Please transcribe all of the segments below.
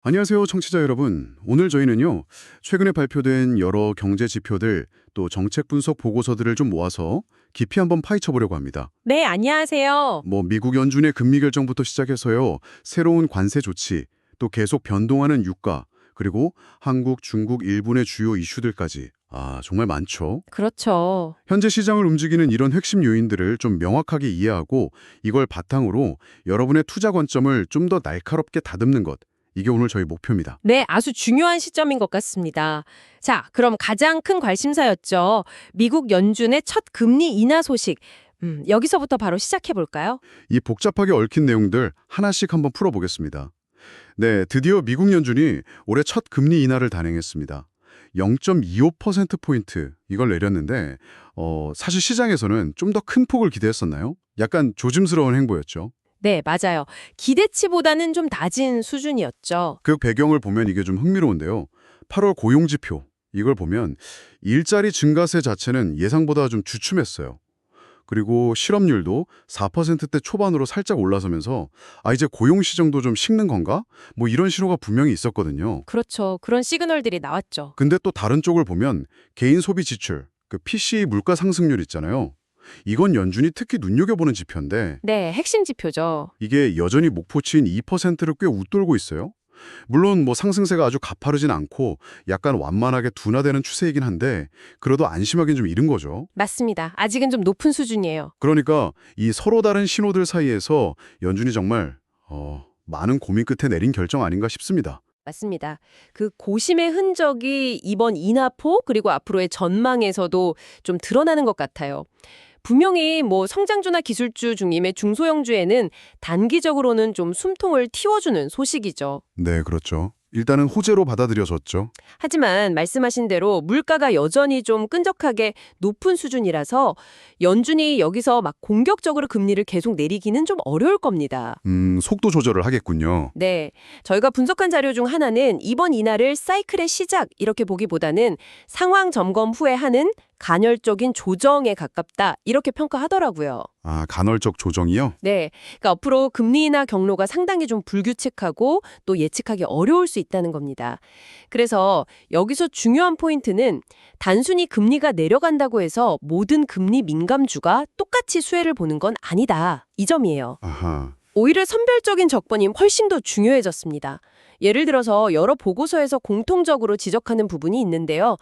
안녕하세요, 청취자 여러분. 오늘 저희는요, 최근에 발표된 여러 경제 지표들, 또 정책 분석 보고서들을 좀 모아서 깊이 한번 파헤쳐 보려고 합니다. 네, 안녕하세요. 미국 연준의 금리 결정부터 시작해서요, 새로운 관세 조치, 또 계속 변동하는 유가, 그리고 한국, 중국, 일본의 주요 이슈들까지. 정말 많죠. 그렇죠. 현재 시장을 움직이는 이런 핵심 요인들을 좀 명확하게 이해하고 이걸 바탕으로 여러분의 투자 관점을 좀 더 날카롭게 다듬는 것. 이게 오늘 저희 목표입니다. 네, 아주 중요한 시점인 것 같습니다. 자, 그럼 가장 큰 관심사였죠. 미국 연준의 첫 금리 인하 소식. 여기서부터 바로 시작해 볼까요? 이 복잡하게 얽힌 내용들 하나씩 한번 풀어보겠습니다. 네, 드디어 미국 연준이 올해 첫 금리 인하를 단행했습니다. 0.25%포인트 이걸 내렸는데 사실 시장에서는 좀 더 큰 폭을 기대했었나요? 약간 조심스러운 행보였죠. 네, 맞아요. 기대치보다는 좀 낮은 수준이었죠. 그 배경을 보면 이게 좀 흥미로운데요. 8월 고용지표 이걸 보면 일자리 증가세 자체는 예상보다 좀 주춤했어요. 그리고 실업률도 4%대 초반으로 살짝 올라서면서 이제 고용 시장도 좀 식는 건가? 이런 신호가 분명히 있었거든요. 그렇죠. 그런 시그널들이 나왔죠. 근데 또 다른 쪽을 보면 개인 소비 지출, 그 PCE 물가 상승률 있잖아요. 이건 연준이 특히 눈여겨보는 지표인데 네, 핵심 지표죠. 이게 여전히 목표치인 2%를 꽤 웃돌고 있어요. 물론 상승세가 아주 가파르진 않고 약간 완만하게 둔화되는 추세이긴 한데 그래도 안심하긴 좀 이른 거죠. 맞습니다. 아직은 좀 높은 수준이에요. 그러니까 이 서로 다른 신호들 사이에서 연준이 정말 많은 고민 끝에 내린 결정 아닌가 싶습니다. 맞습니다. 그 고심의 흔적이 이번 인하폭 그리고 앞으로의 전망에서도 좀 드러나는 것 같아요. 분명히 성장주나 기술주 중임의 중소형주에는 단기적으로는 좀 숨통을 틔워주는 소식이죠. 네, 그렇죠. 일단은 호재로 받아들여졌죠. 하지만 말씀하신 대로 물가가 여전히 좀 끈적하게 높은 수준이라서 연준이 여기서 막 공격적으로 금리를 계속 내리기는 좀 어려울 겁니다. 속도 조절을 하겠군요. 네, 저희가 분석한 자료 중 하나는 이번 인하를 사이클의 시작 이렇게 보기보다는 상황 점검 후에 하는 간헐적인 조정에 가깝다 이렇게 평가하더라고요. 간헐적 조정이요? 네, 그러니까 앞으로 금리 인하 경로가 상당히 좀 불규칙하고 또 예측하기 어려울 수 있다는 겁니다. 그래서 여기서 중요한 포인트는 단순히 금리가 내려간다고 해서 모든 금리 민감주가 똑같이 수혜를 보는 건 아니다. 이 점이에요. 아하. 오히려 선별적인 적분이 훨씬 더 중요해졌습니다. 예를 들어서 여러 보고서에서 공통적으로 지적하는 부분이 있는데요.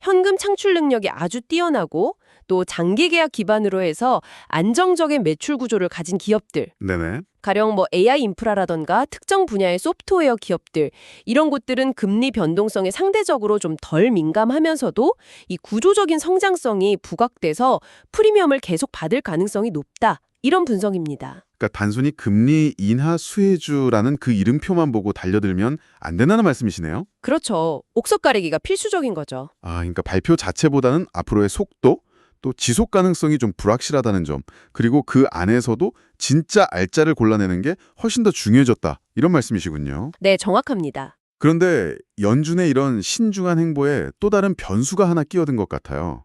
현금 창출 능력이 아주 뛰어나고 또 장기 계약 기반으로 해서 안정적인 매출 구조를 가진 기업들, 네네. 가령 AI 인프라라던가 특정 분야의 소프트웨어 기업들, 이런 곳들은 금리 변동성에 상대적으로 좀 덜 민감하면서도 이 구조적인 성장성이 부각돼서 프리미엄을 계속 받을 가능성이 높다. 이런 분석입니다. 그러니까 단순히 금리 인하 수혜주라는 그 이름표만 보고 달려들면 안 된다는 말씀이시네요. 그렇죠. 옥석 가리기가 필수적인 거죠. 그러니까 발표 자체보다는 앞으로의 속도, 또 지속 가능성이 좀 불확실하다는 점, 그리고 그 안에서도 진짜 알짜를 골라내는 게 훨씬 더 중요해졌다. 이런 말씀이시군요. 네, 정확합니다. 그런데 연준의 이런 신중한 행보에 또 다른 변수가 하나 끼어든 것 같아요.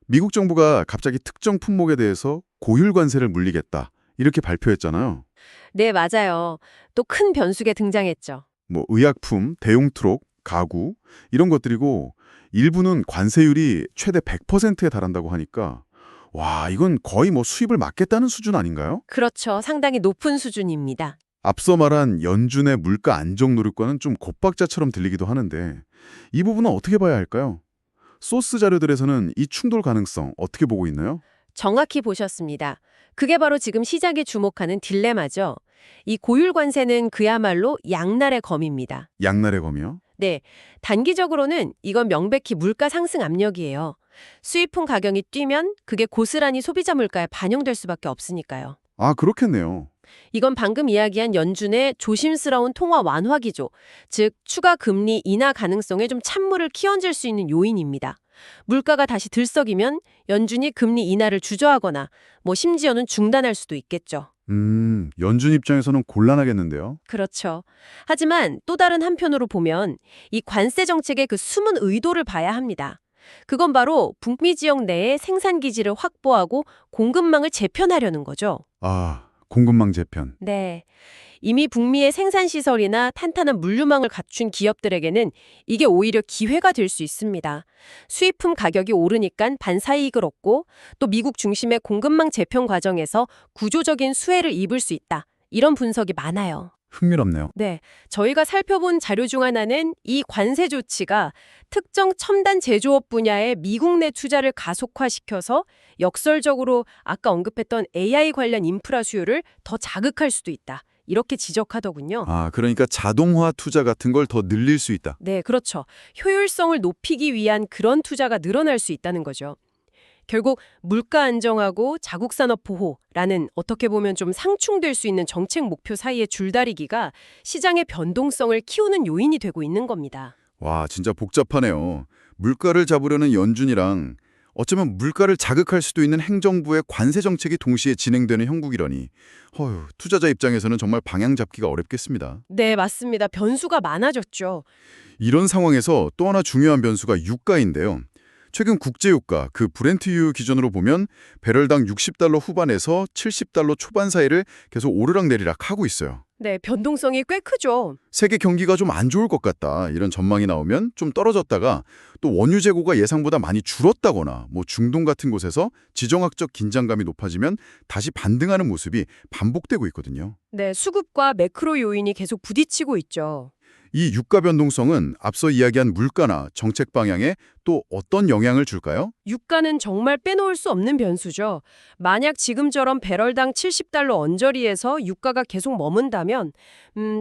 미국 정부가 갑자기 특정 품목에 대해서 고율 관세를 물리겠다. 이렇게 발표했잖아요. 네, 맞아요. 또 큰 변수가 등장했죠. 의약품, 대용 트럭, 가구 이런 것들이고 일부는 관세율이 최대 100%에 달한다고 하니까 와, 이건 거의 수입을 막겠다는 수준 아닌가요? 그렇죠. 상당히 높은 수준입니다. 앞서 말한 연준의 물가 안정 노력과는 좀 곱박자처럼 들리기도 하는데 이 부분은 어떻게 봐야 할까요? 소스 자료들에서는 이 충돌 가능성 어떻게 보고 있나요? 정확히 보셨습니다. 그게 바로 지금 시장에 주목하는 딜레마죠. 이 고율 관세는 그야말로 양날의 검입니다. 양날의 검이요? 네, 단기적으로는 이건 명백히 물가 상승 압력이에요. 수입품 가격이 뛰면 그게 고스란히 소비자 물가에 반영될 수밖에 없으니까요. 그렇겠네요. 이건 방금 이야기한 연준의 조심스러운 통화 완화 기조, 즉 추가 금리 인하 가능성에 좀 찬물을 끼얹을 수 있는 요인입니다. 물가가 다시 들썩이면 연준이 금리 인하를 주저하거나 심지어는 중단할 수도 있겠죠. 연준 입장에서는 곤란하겠는데요. 그렇죠. 하지만 또 다른 한편으로 보면 이 관세 정책의 그 숨은 의도를 봐야 합니다. 그건 바로 북미 지역 내에 생산 기지를 확보하고 공급망을 재편하려는 거죠. 공급망 재편. 네. 이미 북미의 생산시설이나 탄탄한 물류망을 갖춘 기업들에게는 이게 오히려 기회가 될 수 있습니다. 수입품 가격이 오르니까 반사이익을 얻고 또 미국 중심의 공급망 재편 과정에서 구조적인 수혜를 입을 수 있다. 이런 분석이 많아요. 흥미롭네요. 네, 저희가 살펴본 자료 중 하나는 이 관세 조치가 특정 첨단 제조업 분야의 미국 내 투자를 가속화시켜서 역설적으로 아까 언급했던 AI 관련 인프라 수요를 더 자극할 수도 있다. 이렇게 지적하더군요. 아, 그러니까 자동화 투자 같은 걸 더 늘릴 수 있다. 네, 그렇죠. 효율성을 높이기 위한 그런 투자가 늘어날 수 있다는 거죠. 결국 물가 안정하고 자국 산업 보호라는 어떻게 보면 좀 상충될 수 있는 정책 목표 사이의 줄다리기가 시장의 변동성을 키우는 요인이 되고 있는 겁니다. 와, 진짜 복잡하네요. 물가를 잡으려는 연준이랑 어쩌면 물가를 자극할 수도 있는 행정부의 관세 정책이 동시에 진행되는 형국이라니. 투자자 입장에서는 정말 방향 잡기가 어렵겠습니다. 네, 맞습니다. 변수가 많아졌죠. 이런 상황에서 또 하나 중요한 변수가 유가인데요. 최근 국제유가, 그 브렌트유 기준으로 보면 배럴당 60달러 후반에서 70달러 초반 사이를 계속 오르락내리락 하고 있어요. 네, 변동성이 꽤 크죠. 세계 경기가 좀 안 좋을 것 같다, 이런 전망이 나오면 좀 떨어졌다가 또 원유 재고가 예상보다 많이 줄었다거나 중동 같은 곳에서 지정학적 긴장감이 높아지면 다시 반등하는 모습이 반복되고 있거든요. 네, 수급과 매크로 요인이 계속 부딪히고 있죠. 이 유가 변동성은 앞서 이야기한 물가나 정책 방향에 또 어떤 영향을 줄까요? 유가는 정말 빼놓을 수 없는 변수죠. 만약 지금처럼 배럴당 70달러 언저리에서 유가가 계속 머문다면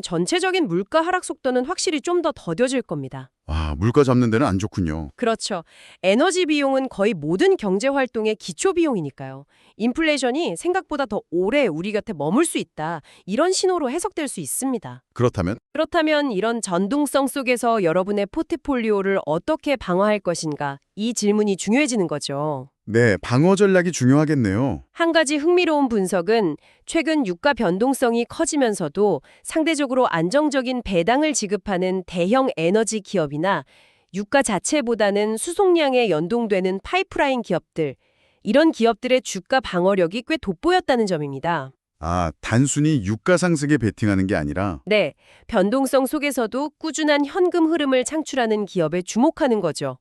전체적인 물가 하락 속도는 확실히 좀 더 더뎌질 겁니다. 아, 물가 잡는 데는 안 좋군요. 그렇죠. 에너지 비용은 거의 모든 경제 활동의 기초 비용이니까요. 인플레이션이 생각보다 더 오래 우리 곁에 머물 수 있다. 이런 신호로 해석될 수 있습니다. 그렇다면 이런 전동성 속에서 여러분의 포트폴리오를 어떻게 방어할 것인가? 이 질문이 중요해지는 거죠. 네, 방어 전략이 중요하겠네요. 한 가지 흥미로운 분석은 최근 유가 변동성이 커지면서도 상대적으로 안정적인 배당을 지급하는 대형 에너지 기업이나 유가 자체보다는 수송량에 연동되는 파이프라인 기업들, 이런 기업들의 주가 방어력이 꽤 돋보였다는 점입니다. 아, 단순히 유가 상승에 베팅하는 게 아니라 네, 변동성 속에서도 꾸준한 현금 흐름을 창출하는 기업에 주목하는 거죠.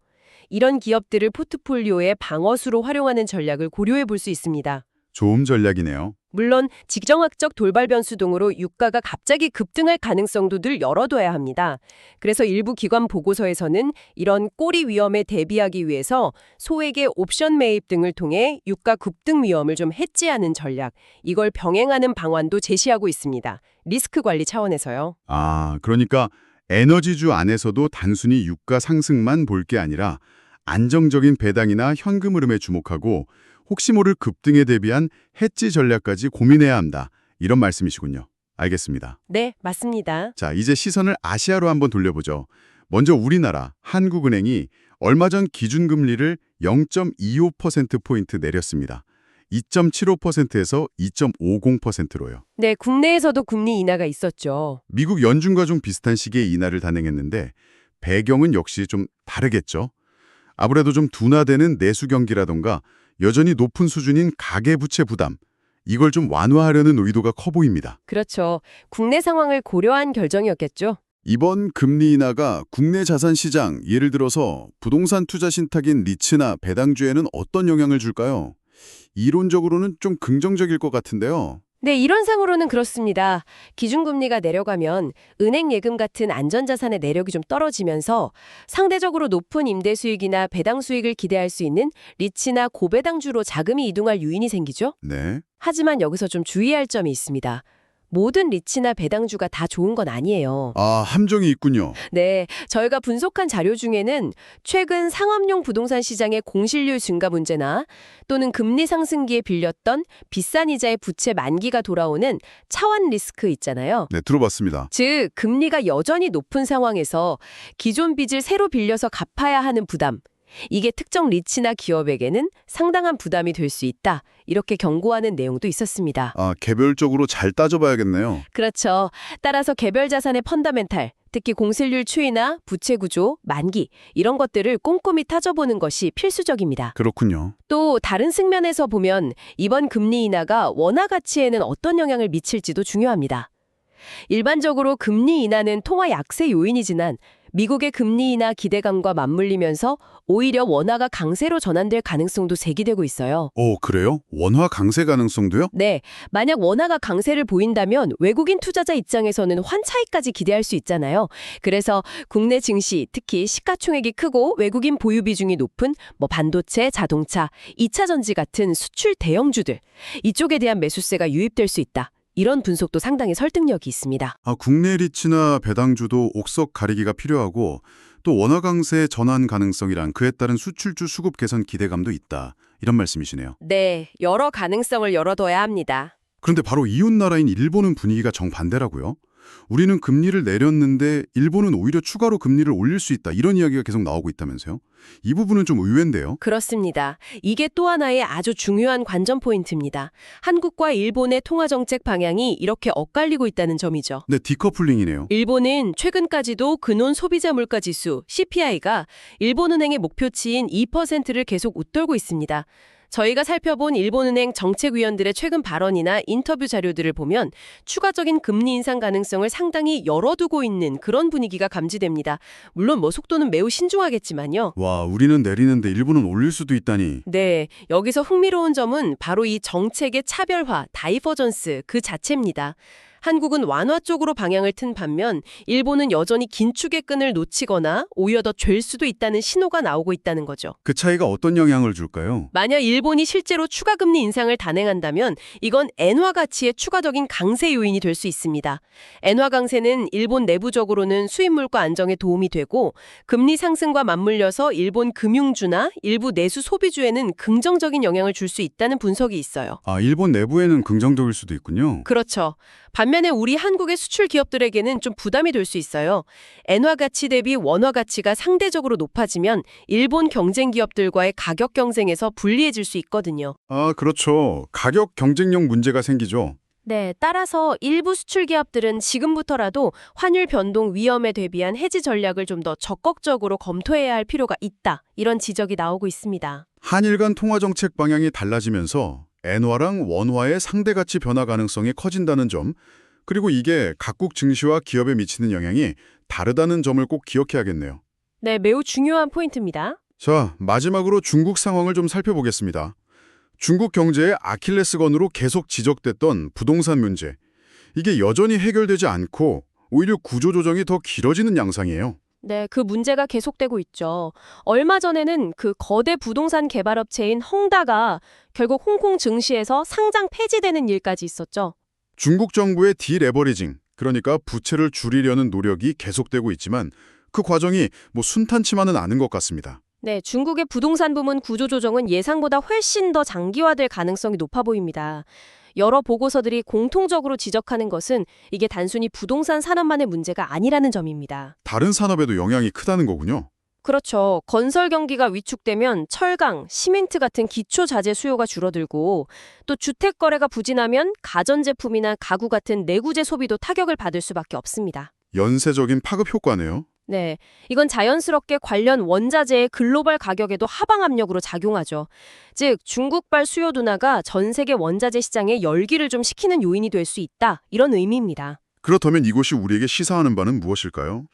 이런 기업들을 포트폴리오의 방어수로 활용하는 전략을 고려해 볼 수 있습니다. 좋은 전략이네요. 물론 지정학적 돌발 변수 등으로 유가가 갑자기 급등할 가능성도 늘 열어둬야 합니다. 그래서 일부 기관 보고서에서는 이런 꼬리 위험에 대비하기 위해서 소액의 옵션 매입 등을 통해 유가 급등 위험을 좀 해지하는 전략, 이걸 병행하는 방안도 제시하고 있습니다. 리스크 관리 차원에서요. 아, 그러니까 에너지주 안에서도 단순히 유가 상승만 볼 게 아니라 안정적인 배당이나 현금 흐름에 주목하고 혹시 모를 급등에 대비한 해지 전략까지 고민해야 한다. 이런 말씀이시군요. 알겠습니다. 네, 맞습니다. 자, 이제 시선을 아시아로 한번 돌려보죠. 먼저 우리나라 한국은행이 얼마 전 기준금리를 0.25%포인트 내렸습니다. 2.75%에서 2.50%로요. 네, 국내에서도 금리 인하가 있었죠. 미국 연준과 좀 비슷한 시기에 인하를 단행했는데 배경은 역시 좀 다르겠죠. 아무래도 좀 둔화되는 내수 경기라던가 여전히 높은 수준인 가계부채 부담, 이걸 좀 완화하려는 의도가 커 보입니다. 그렇죠. 국내 상황을 고려한 결정이었겠죠. 이번 금리 인하가 국내 자산 시장, 예를 들어서 부동산 투자 신탁인 리츠나 배당주에는 어떤 영향을 줄까요? 이론적으로는 좀 긍정적일 것 같은데요. 네, 이론상으로는 그렇습니다. 기준금리가 내려가면 은행 예금 같은 안전자산의 내력이 좀 떨어지면서 상대적으로 높은 임대 수익이나 배당 수익을 기대할 수 있는 리츠나 고배당주로 자금이 이동할 요인이 생기죠. 네. 하지만 여기서 좀 주의할 점이 있습니다. 모든 리츠나 배당주가 다 좋은 건 아니에요. 아, 함정이 있군요. 네, 저희가 분석한 자료 중에는 최근 상업용 부동산 시장의 공실률 증가 문제나 또는 금리 상승기에 빌렸던 비싼 이자의 부채 만기가 돌아오는 차환 리스크 있잖아요. 네, 들어봤습니다. 즉, 금리가 여전히 높은 상황에서 기존 빚을 새로 빌려서 갚아야 하는 부담, 이게 특정 리츠나 기업에게는 상당한 부담이 될 수 있다. 이렇게 경고하는 내용도 있었습니다. 아, 개별적으로 잘 따져봐야겠네요. 그렇죠. 따라서 개별 자산의 펀더멘탈, 특히 공실률 추이나 부채 구조, 만기 이런 것들을 꼼꼼히 따져보는 것이 필수적입니다. 그렇군요. 또 다른 측면에서 보면 이번 금리 인하가 원화 가치에는 어떤 영향을 미칠지도 중요합니다. 일반적으로 금리 인하는 통화 약세 요인이지만 미국의 금리 인하 기대감과 맞물리면서 오히려 원화가 강세로 전환될 가능성도 제기되고 있어요. 오, 그래요? 원화 강세 가능성도요? 네, 만약 원화가 강세를 보인다면 외국인 투자자 입장에서는 환차익까지 기대할 수 있잖아요. 그래서 국내 증시, 특히 시가총액이 크고 외국인 보유 비중이 높은 반도체, 자동차, 2차 전지 같은 수출 대형주들, 이쪽에 대한 매수세가 유입될 수 있다. 이런 분석도 상당히 설득력이 있습니다. 국내 리츠나 배당주도 옥석 가리기가 필요하고 또 원화 강세 전환 가능성이랑 그에 따른 수출주 수급 개선 기대감도 있다. 이런 말씀이시네요. 네, 여러 가능성을 열어둬야 합니다. 그런데 바로 이웃 나라인 일본은 분위기가 정반대라고요. 우리는 금리를 내렸는데 일본은 오히려 추가로 금리를 올릴 수 있다. 이런 이야기가 계속 나오고 있다면서요. 이 부분은 좀 의외인데요. 그렇습니다. 이게 또 하나의 아주 중요한 관전 포인트입니다. 한국과 일본의 통화정책 방향이 이렇게 엇갈리고 있다는 점이죠. 네, 디커플링이네요. 일본은 최근까지도 근원 소비자 물가 지수 CPI가 일본은행의 목표치인 2%를 계속 웃돌고 있습니다. 저희가 살펴본 일본은행 정책위원들의 최근 발언이나 인터뷰 자료들을 보면 추가적인 금리 인상 가능성을 상당히 열어두고 있는 그런 분위기가 감지됩니다. 물론 속도는 매우 신중하겠지만요. 와, 우리는 내리는데 일본은 올릴 수도 있다니. 네, 여기서 흥미로운 점은 바로 이 정책의 차별화, 다이버전스 그 자체입니다. 한국은 완화 쪽으로 방향을 튼 반면 일본은 여전히 긴축의 끈을 놓치거나 오히려 더 잴 수도 있다는 신호가 나오고 있다는 거죠. 그 차이가 어떤 영향을 줄까요? 만약 일본이 실제로 추가 금리 인상을 단행한다면 이건 엔화 가치의 추가적인 강세 요인이 될 수 있습니다. 엔화 강세는 일본 내부적으로는 수입 물가 안정에 도움이 되고 금리 상승과 맞물려서 일본 금융주나 일부 내수 소비주에는 긍정적인 영향을 줄 수 있다는 분석이 있어요. 일본 내부에는 긍정적일 수도 있군요. 그렇죠. 반면에 우리 한국의 수출 기업들에게는 좀 부담이 될 수 있어요. 엔화 가치 대비 원화 가치가 상대적으로 높아지면 일본 경쟁 기업들과의 가격 경쟁에서 불리해질 수 있거든요. 그렇죠. 가격 경쟁력 문제가 생기죠. 네, 따라서 일부 수출 기업들은 지금부터라도 환율 변동 위험에 대비한 해지 전략을 좀 더 적극적으로 검토해야 할 필요가 있다. 이런 지적이 나오고 있습니다. 한일 간 통화 정책 방향이 달라지면서 엔화랑 원화의 상대 가치 변화 가능성이 커진다는 점, 그리고 이게 각국 증시와 기업에 미치는 영향이 다르다는 점을 꼭 기억해야겠네요. 네, 매우 중요한 포인트입니다. 자, 마지막으로 중국 상황을 좀 살펴보겠습니다. 중국 경제의 아킬레스건으로 계속 지적됐던 부동산 문제. 이게 여전히 해결되지 않고 오히려 구조조정이 더 길어지는 양상이에요. 네, 그 문제가 계속되고 있죠. 얼마 전에는 그 거대 부동산 개발업체인 헝다가 결국 홍콩 증시에서 상장 폐지되는 일까지 있었죠. 중국 정부의 디레버리징, 그러니까 부채를 줄이려는 노력이 계속되고 있지만 그 과정이 순탄치만은 않은 것 같습니다. 네, 중국의 부동산 부문 구조조정은 예상보다 훨씬 더 장기화될 가능성이 높아 보입니다. 여러 보고서들이 공통적으로 지적하는 것은 이게 단순히 부동산 산업만의 문제가 아니라는 점입니다. 다른 산업에도 영향이 크다는 거군요. 그렇죠. 건설 경기가 위축되면 철강, 시멘트 같은 기초 자재 수요가 줄어들고 또 주택 거래가 부진하면 가전제품이나 가구 같은 내구재 소비도 타격을 받을 수밖에 없습니다. 연쇄적인 파급 효과네요. 네, 이건 자연스럽게 관련 원자재의 글로벌 가격에도 하방 압력으로 작용하죠. 즉, 중국발 수요 둔화가 전 세계 원자재 시장에 열기를 좀 식히는 요인이 될 수 있다. 이런 의미입니다. 그렇다면 이것이 우리에게 시사하는 바는 무엇일까요?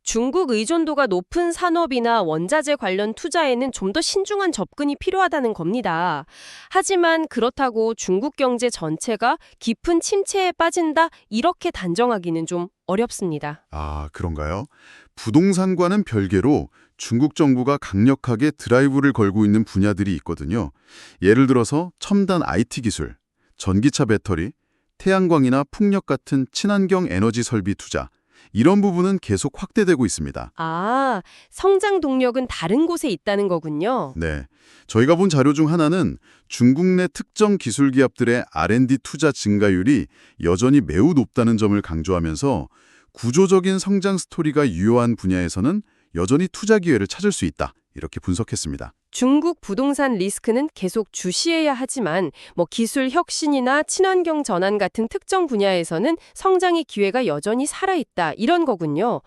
중국 의존도가 높은 산업이나 원자재 관련 투자에는 좀 더 신중한 접근이 필요하다는 겁니다. 하지만 그렇다고 중국 경제 전체가 깊은 침체에 빠진다 이렇게 단정하기는 좀 어렵습니다. 그런가요? 부동산과는 별개로 중국 정부가 강력하게 드라이브를 걸고 있는 분야들이 있거든요. 예를 들어서 첨단 IT 기술, 전기차 배터리, 태양광이나 풍력 같은 친환경 에너지 설비 투자, 이런 부분은 계속 확대되고 있습니다. 성장 동력은 다른 곳에 있다는 거군요. 네, 저희가 본 자료 중 하나는 중국 내 특정 기술 기업들의 R&D 투자 증가율이 여전히 매우 높다는 점을 강조하면서 구조적인 성장 스토리가 유효한 분야에서는 여전히 투자 기회를 찾을 수 있다, 이렇게 분석했습니다. 중국 부동산 리스크는 계속 주시해야 하지만 기술 혁신이나 친환경 전환 같은 특정 분야에서는 성장의 기회가 여전히 살아있다 이런 거군요.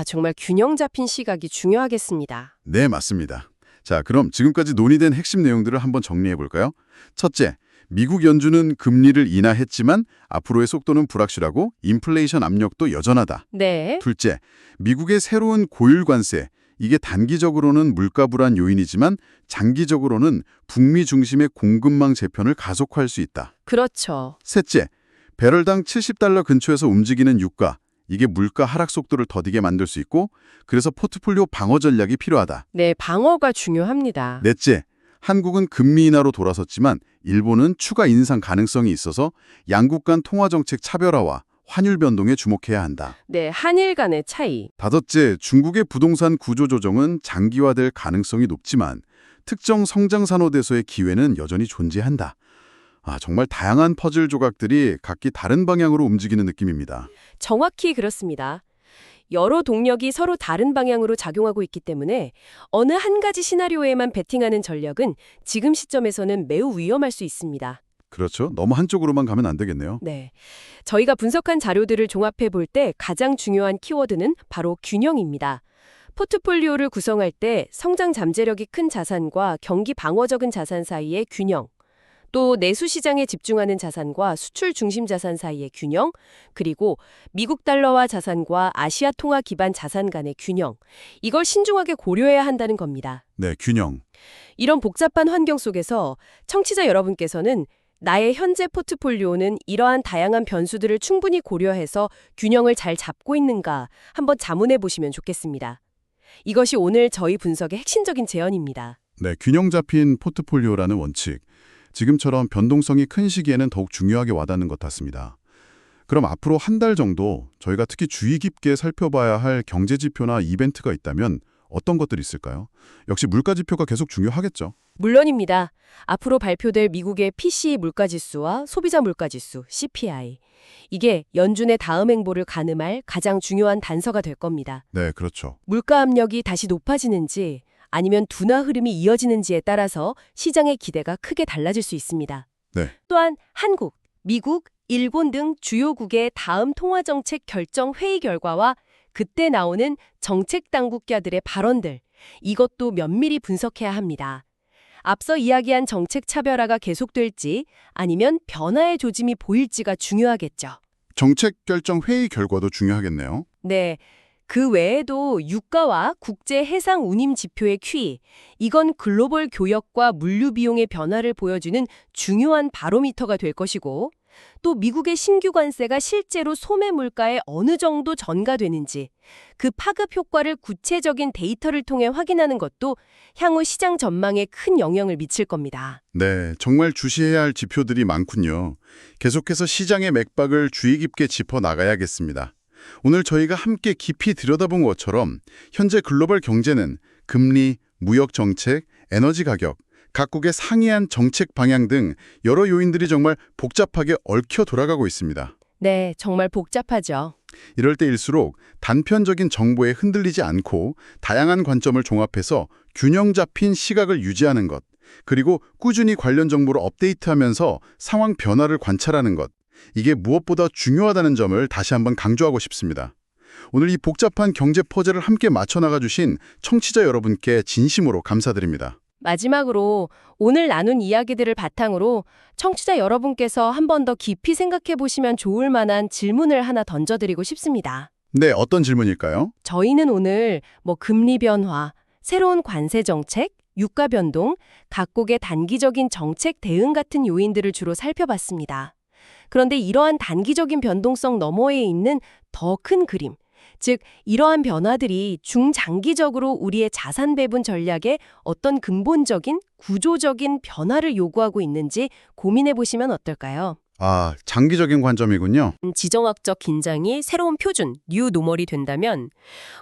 정말 균형 잡힌 시각이 중요하겠습니다. 네, 맞습니다. 자, 그럼 지금까지 논의된 핵심 내용들을 한번 정리해 볼까요? 첫째, 미국 연준은 금리를 인하했지만 앞으로의 속도는 불확실하고 인플레이션 압력도 여전하다. 네. 둘째, 미국의 새로운 고율 관세, 이게 단기적으로는 물가 불안 요인이지만 장기적으로는 북미 중심의 공급망 재편을 가속화할 수 있다. 그렇죠. 셋째, 배럴당 $70 근처에서 움직이는 유가, 이게 물가 하락 속도를 더디게 만들 수 있고 그래서 포트폴리오 방어 전략이 필요하다. 네, 방어가 중요합니다. 넷째, 한국은 금리 인하로 돌아섰지만 일본은 추가 인상 가능성이 있어서 양국 간 통화정책 차별화와 환율 변동에 주목해야 한다. 네, 한일 간의 차이. 다섯째, 중국의 부동산 구조 조정은 장기화될 가능성이 높지만 특정 성장 산업에서의 기회는 여전히 존재한다. 정말 다양한 퍼즐 조각들이 각기 다른 방향으로 움직이는 느낌입니다. 정확히 그렇습니다. 여러 동력이 서로 다른 방향으로 작용하고 있기 때문에 어느 한 가지 시나리오에만 베팅하는 전략은 지금 시점에서는 매우 위험할 수 있습니다. 그렇죠. 너무 한쪽으로만 가면 안 되겠네요. 네. 저희가 분석한 자료들을 종합해 볼 때 가장 중요한 키워드는 바로 균형입니다. 포트폴리오를 구성할 때 성장 잠재력이 큰 자산과 경기 방어적인 자산 사이의 균형, 또 내수 시장에 집중하는 자산과 수출 중심 자산 사이의 균형, 그리고 미국 달러화 자산과 아시아 통화 기반 자산 간의 균형, 이걸 신중하게 고려해야 한다는 겁니다. 네, 균형. 이런 복잡한 환경 속에서 청취자 여러분께서는 나의 현재 포트폴리오는 이러한 다양한 변수들을 충분히 고려해서 균형을 잘 잡고 있는가 한번 자문해 보시면 좋겠습니다. 이것이 오늘 저희 분석의 핵심적인 제언입니다. 네, 균형 잡힌 포트폴리오라는 원칙. 지금처럼 변동성이 큰 시기에는 더욱 중요하게 와닿는 것 같습니다. 그럼 앞으로 한 달 정도 저희가 특히 주의 깊게 살펴봐야 할 경제 지표나 이벤트가 있다면 어떤 것들이 있을까요? 역시 물가 지표가 계속 중요하겠죠. 물론입니다. 앞으로 발표될 미국의 PCE 물가지수와 소비자 물가지수, CPI. 이게 연준의 다음 행보를 가늠할 가장 중요한 단서가 될 겁니다. 네, 그렇죠. 물가 압력이 다시 높아지는지 아니면 둔화 흐름이 이어지는지에 따라서 시장의 기대가 크게 달라질 수 있습니다. 네. 또한 한국, 미국, 일본 등 주요국의 다음 통화정책 결정 회의 결과와 그때 나오는 정책 당국자들의 발언들, 이것도 면밀히 분석해야 합니다. 앞서 이야기한 정책 차별화가 계속될지 아니면 변화의 조짐이 보일지가 중요하겠죠. 정책 결정 회의 결과도 중요하겠네요. 네. 그 외에도 유가와 국제 해상 운임 지표의 QE, 이건 글로벌 교역과 물류 비용의 변화를 보여주는 중요한 바로미터가 될 것이고, 또 미국의 신규 관세가 실제로 소매 물가에 어느 정도 전가되는지, 그 파급 효과를 구체적인 데이터를 통해 확인하는 것도 향후 시장 전망에 큰 영향을 미칠 겁니다. 네, 정말 주시해야 할 지표들이 많군요. 계속해서 시장의 맥박을 주의 깊게 짚어 나가야겠습니다. 오늘 저희가 함께 깊이 들여다본 것처럼 현재 글로벌 경제는 금리, 무역 정책, 에너지 가격, 각국의 상이한 정책 방향 등 여러 요인들이 정말 복잡하게 얽혀 돌아가고 있습니다. 네, 정말 복잡하죠. 이럴 때일수록 단편적인 정보에 흔들리지 않고 다양한 관점을 종합해서 균형 잡힌 시각을 유지하는 것, 그리고 꾸준히 관련 정보를 업데이트하면서 상황 변화를 관찰하는 것, 이게 무엇보다 중요하다는 점을 다시 한번 강조하고 싶습니다. 오늘 이 복잡한 경제 퍼즐을 함께 맞춰나가 주신 청취자 여러분께 진심으로 감사드립니다. 마지막으로 오늘 나눈 이야기들을 바탕으로 청취자 여러분께서 한 번 더 깊이 생각해 보시면 좋을 만한 질문을 하나 던져드리고 싶습니다. 네, 어떤 질문일까요? 저희는 오늘 금리 변화, 새로운 관세 정책, 유가 변동, 각국의 단기적인 정책 대응 같은 요인들을 주로 살펴봤습니다. 그런데 이러한 단기적인 변동성 너머에 있는 더 큰 그림, 즉 이러한 변화들이 중장기적으로 우리의 자산 배분 전략에 어떤 근본적인 구조적인 변화를 요구하고 있는지 고민해 보시면 어떨까요? 장기적인 관점이군요. 지정학적 긴장이 새로운 표준, 뉴 노멀이 된다면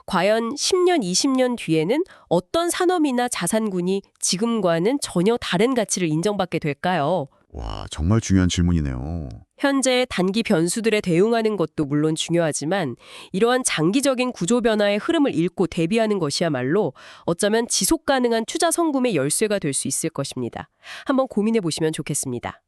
과연 10년, 20년 뒤에는 어떤 산업이나 자산군이 지금과는 전혀 다른 가치를 인정받게 될까요? 와, 정말 중요한 질문이네요. 현재 단기 변수들에 대응하는 것도 물론 중요하지만 이러한 장기적인 구조 변화의 흐름을 읽고 대비하는 것이야말로 어쩌면 지속 가능한 투자 성금의 열쇠가 될 수 있을 것입니다. 한번 고민해 보시면 좋겠습니다.